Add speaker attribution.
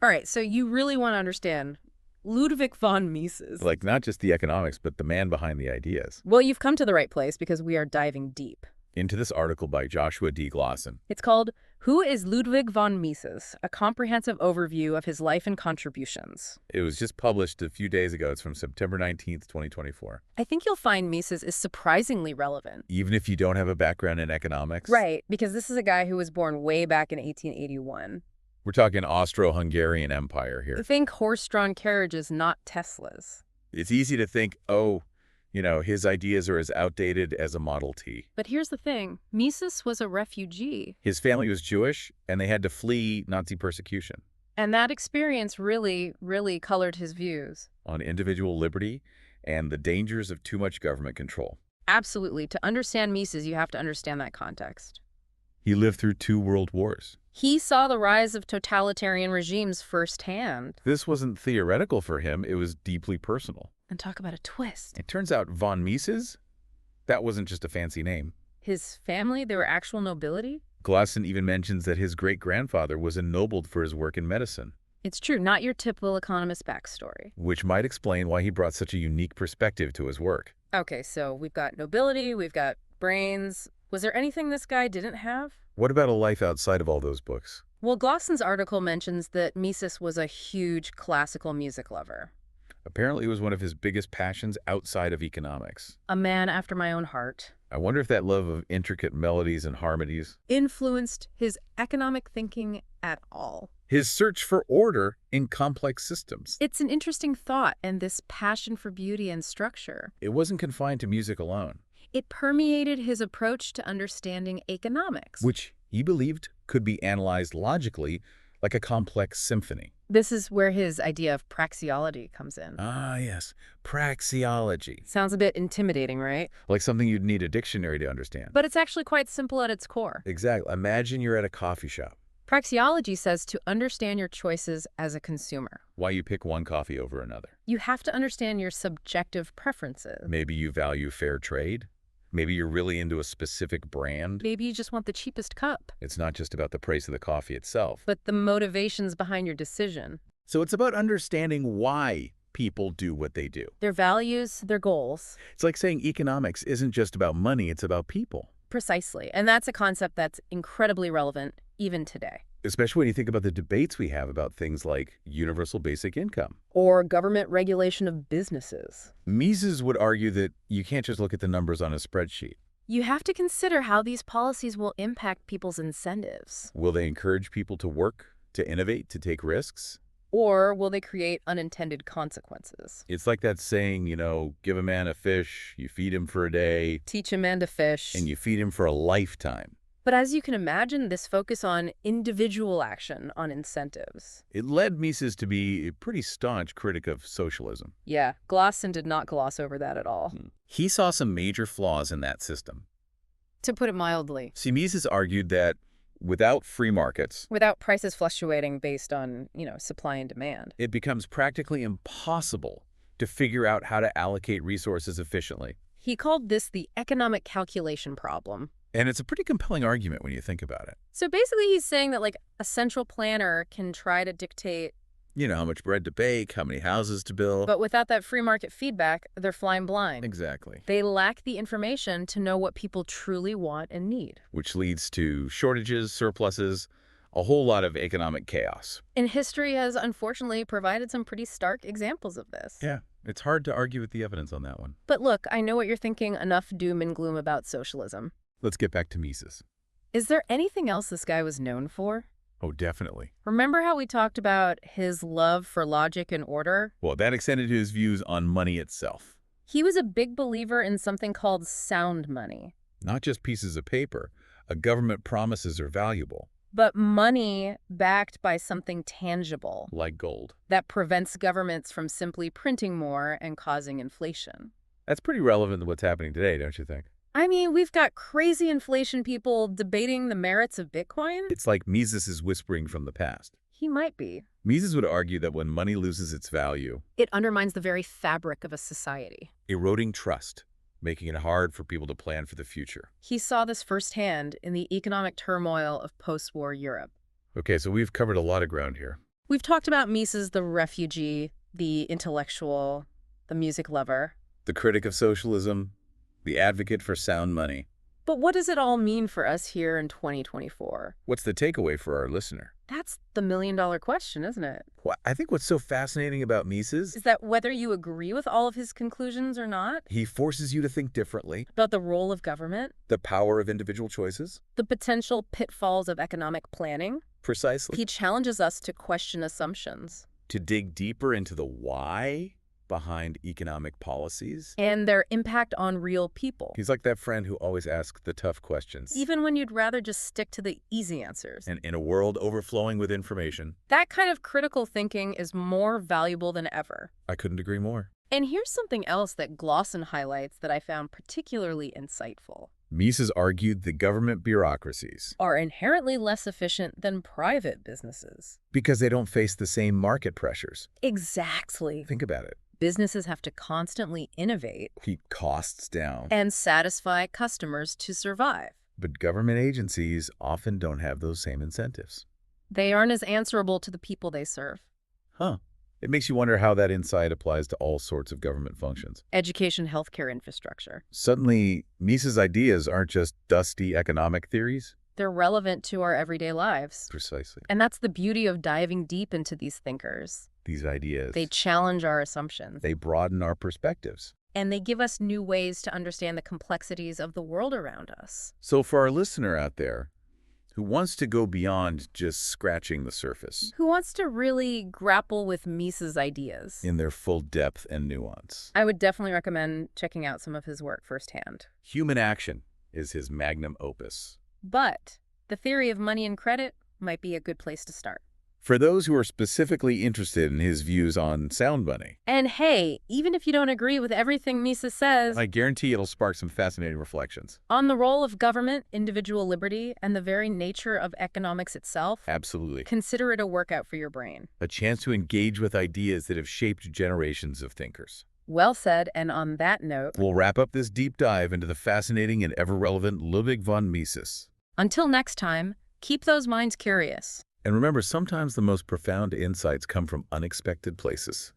Speaker 1: All right, so you really want to understand Ludwig von Mises.
Speaker 2: Like, not just the economics, but the man behind the ideas.
Speaker 1: Well, you've come to the right place because we are diving deep
Speaker 2: Into this article by Joshua D Glawson.
Speaker 1: It's called Who is Ludwig von Mises? A comprehensive overview of his life and contributions.
Speaker 2: It was just published a few days ago. It's from September 19th, 2024.
Speaker 1: I think you'll find Mises is surprisingly relevant.
Speaker 2: Even if you don't have a background in economics?
Speaker 1: Right, because this is a guy who was born way back in 1881.
Speaker 2: We're talking Austro-Hungarian Empire here.
Speaker 1: Think horse-drawn carriages, not Teslas.
Speaker 2: It's easy to think, oh, you know, his ideas are as outdated as a Model T.
Speaker 1: But here's the thing. Mises was a refugee.
Speaker 2: His family was Jewish, and they had to flee Nazi persecution.
Speaker 1: And that experience really colored his views.
Speaker 2: On individual liberty and the dangers of too much government control.
Speaker 1: Absolutely. To understand Mises, you have to understand that context.
Speaker 2: He lived through 2 world wars.
Speaker 1: He saw the rise of totalitarian regimes firsthand.
Speaker 2: This wasn't theoretical for him, it was deeply personal.
Speaker 1: And talk about a twist.
Speaker 2: It turns out von Mises, that wasn't just a fancy name.
Speaker 1: His family, they were actual nobility?
Speaker 2: Glawson even mentions that his great-grandfather was ennobled for his work in medicine.
Speaker 1: It's true, not your typical economist backstory.
Speaker 2: Which might explain why he brought such a unique perspective to his work.
Speaker 1: Okay, so we've got nobility, we've got brains. Was there anything this guy didn't have?
Speaker 2: What about a life outside of all those books?
Speaker 1: Well, Glawson's article mentions that Mises was a huge classical music lover.
Speaker 2: Apparently it was one of his biggest passions outside of economics.
Speaker 1: A man after my own heart.
Speaker 2: I wonder if that love of intricate melodies and harmonies
Speaker 1: Influenced his economic thinking at all.
Speaker 2: his search for order in complex systems.
Speaker 1: It's an interesting thought, and this passion for beauty and structure.
Speaker 2: It wasn't confined to music alone,
Speaker 1: It permeated his approach to understanding economics.
Speaker 2: which he believed could be analyzed logically like a complex symphony.
Speaker 1: This is where his idea of praxeology comes in.
Speaker 2: Ah, yes, praxeology.
Speaker 1: Sounds a bit intimidating, right?
Speaker 2: Like something you'd need a dictionary to understand.
Speaker 1: But it's actually quite simple at its core.
Speaker 2: Exactly. Imagine you're at a coffee shop.
Speaker 1: Praxeology says to understand your choices as a consumer.
Speaker 2: Why you pick one coffee over another.
Speaker 1: You have to understand your subjective preferences.
Speaker 2: Maybe you value fair trade. Maybe you're really into a specific brand.
Speaker 1: Maybe you just want the cheapest cup,
Speaker 2: It's not just about the price of the coffee itself.
Speaker 1: but the motivations behind your decision.
Speaker 2: So it's about understanding why people do what they do.
Speaker 1: Their values, their goals.
Speaker 2: It's like saying economics isn't just about money, it's about people.
Speaker 1: Precisely. And that's a concept that's incredibly relevant even today.
Speaker 2: Especially when you think about the debates we have about things like universal basic income.
Speaker 1: Or government regulation of businesses.
Speaker 2: Mises would argue that you can't just look at the numbers on a spreadsheet.
Speaker 1: You have to consider how these policies will impact people's incentives.
Speaker 2: Will they encourage people to work, to innovate, to take risks?
Speaker 1: Or will they create unintended consequences?
Speaker 2: It's like that saying, you know, give a man a fish, you feed him for a day,
Speaker 1: Teach a man to fish.
Speaker 2: and you feed him for a lifetime.
Speaker 1: But as you can imagine, this focus on individual action, on incentives.
Speaker 2: It led Mises to be a pretty staunch critic of socialism.
Speaker 1: Yeah, Glawson did not gloss over that at all.
Speaker 2: He saw some major flaws in that system.
Speaker 1: To put it mildly.
Speaker 2: See, Mises argued that without free markets,
Speaker 1: Without prices fluctuating based on, supply and demand.
Speaker 2: it becomes practically impossible to figure out how to allocate resources efficiently.
Speaker 1: He called this the economic calculation problem.
Speaker 2: And it's a pretty compelling argument when you think about it.
Speaker 1: So basically he's saying that a central planner can try to dictate,
Speaker 2: You know, how much bread to bake, how many houses to build.
Speaker 1: but without that free market feedback, they're flying blind.
Speaker 2: Exactly.
Speaker 1: They lack the information to know what people truly want and need.
Speaker 2: Which leads to shortages, surpluses, a whole lot of economic chaos.
Speaker 1: And history has unfortunately provided some pretty stark examples of this.
Speaker 2: Yeah, it's hard to argue with the evidence on that one.
Speaker 1: But look, I know what you're thinking, enough doom and gloom about socialism.
Speaker 2: Let's get back to Mises.
Speaker 1: Is there anything else this guy was known for?
Speaker 2: Oh, definitely.
Speaker 1: Remember how we talked about his love for logic and order?
Speaker 2: Well, that extended to his views on money itself.
Speaker 1: He was a big believer in something called sound money.
Speaker 2: Not just pieces of paper. A government promises are valuable,
Speaker 1: But money backed by something tangible
Speaker 2: like gold.
Speaker 1: that prevents governments from simply printing more and causing inflation.
Speaker 2: That's pretty relevant to what's happening today, don't you think?
Speaker 1: I mean, we've got crazy inflation people debating the merits of Bitcoin.
Speaker 2: It's like Mises is whispering from the past.
Speaker 1: He might be.
Speaker 2: Mises would argue that when money loses its value,
Speaker 1: It undermines the very fabric of a society.
Speaker 2: eroding trust, making it hard for people to plan for the future.
Speaker 1: He saw this firsthand in the economic turmoil of post-war Europe.
Speaker 2: Okay, so we've covered a lot of ground here.
Speaker 1: We've talked about Mises the refugee, the intellectual, the music lover.
Speaker 2: The critic of socialism, the advocate for sound money.
Speaker 1: But what does it all mean for us here in 2024?
Speaker 2: What's the takeaway for our listener?
Speaker 1: That's the million-dollar question, isn't it?
Speaker 2: Well, I think what's so fascinating about Mises
Speaker 1: Is that whether you agree with all of his conclusions or not,
Speaker 2: he forces you to think differently,
Speaker 1: about the role of government,
Speaker 2: the power of individual choices.
Speaker 1: the potential pitfalls of economic planning,
Speaker 2: Precisely.
Speaker 1: he challenges us to question assumptions
Speaker 2: To dig deeper into the why behind economic policies.
Speaker 1: and their impact on real people,
Speaker 2: He's like that friend who always asks the tough questions.
Speaker 1: even when you'd rather just stick to the easy answers.
Speaker 2: And in a world overflowing with information,
Speaker 1: That kind of critical thinking is more valuable than ever.
Speaker 2: I couldn't agree more.
Speaker 1: And here's something else that Glawson highlights that I found particularly insightful.
Speaker 2: Mises argued that government bureaucracies,
Speaker 1: Are inherently less efficient than private businesses.
Speaker 2: because they don't face the same market pressures.
Speaker 1: Exactly.
Speaker 2: Think about it.
Speaker 1: Businesses have to constantly innovate
Speaker 2: Keep costs down.
Speaker 1: and satisfy customers to survive.
Speaker 2: But government agencies often don't have those same incentives.
Speaker 1: They aren't as answerable to the people they serve.
Speaker 2: Huh. It makes you wonder how that insight applies to all sorts of government functions.
Speaker 1: Education, healthcare infrastructure.
Speaker 2: Suddenly, Mises' ideas aren't just dusty economic theories.
Speaker 1: They're relevant to our everyday lives.
Speaker 2: Precisely.
Speaker 1: And that's the beauty of diving deep into these thinkers.
Speaker 2: These ideas.
Speaker 1: They challenge our assumptions.
Speaker 2: They broaden our perspectives.
Speaker 1: And they give us new ways to understand the complexities of the world around us.
Speaker 2: So for our listener out there who wants to go beyond just scratching the surface
Speaker 1: Who wants to really grapple with Mises' ideas?
Speaker 2: in their full depth and nuance,
Speaker 1: I would definitely recommend checking out some of his work firsthand.
Speaker 2: Human Action is his magnum opus.
Speaker 1: But the theory of money and credit might be a good place to start.
Speaker 2: For those who are specifically interested in his views on sound money,
Speaker 1: And hey, even if you don't agree with everything Mises says
Speaker 2: I guarantee it'll spark some fascinating reflections.
Speaker 1: on the role of government, individual liberty, and the very nature of economics itself,
Speaker 2: Absolutely.
Speaker 1: consider it a workout for your brain.
Speaker 2: A chance to engage with ideas that have shaped generations of thinkers.
Speaker 1: Well said, and on that note,
Speaker 2: We'll wrap up this deep dive into the fascinating and ever-relevant Ludwig von Mises.
Speaker 1: until next time, keep those minds curious.
Speaker 2: And remember, sometimes the most profound insights come from unexpected places.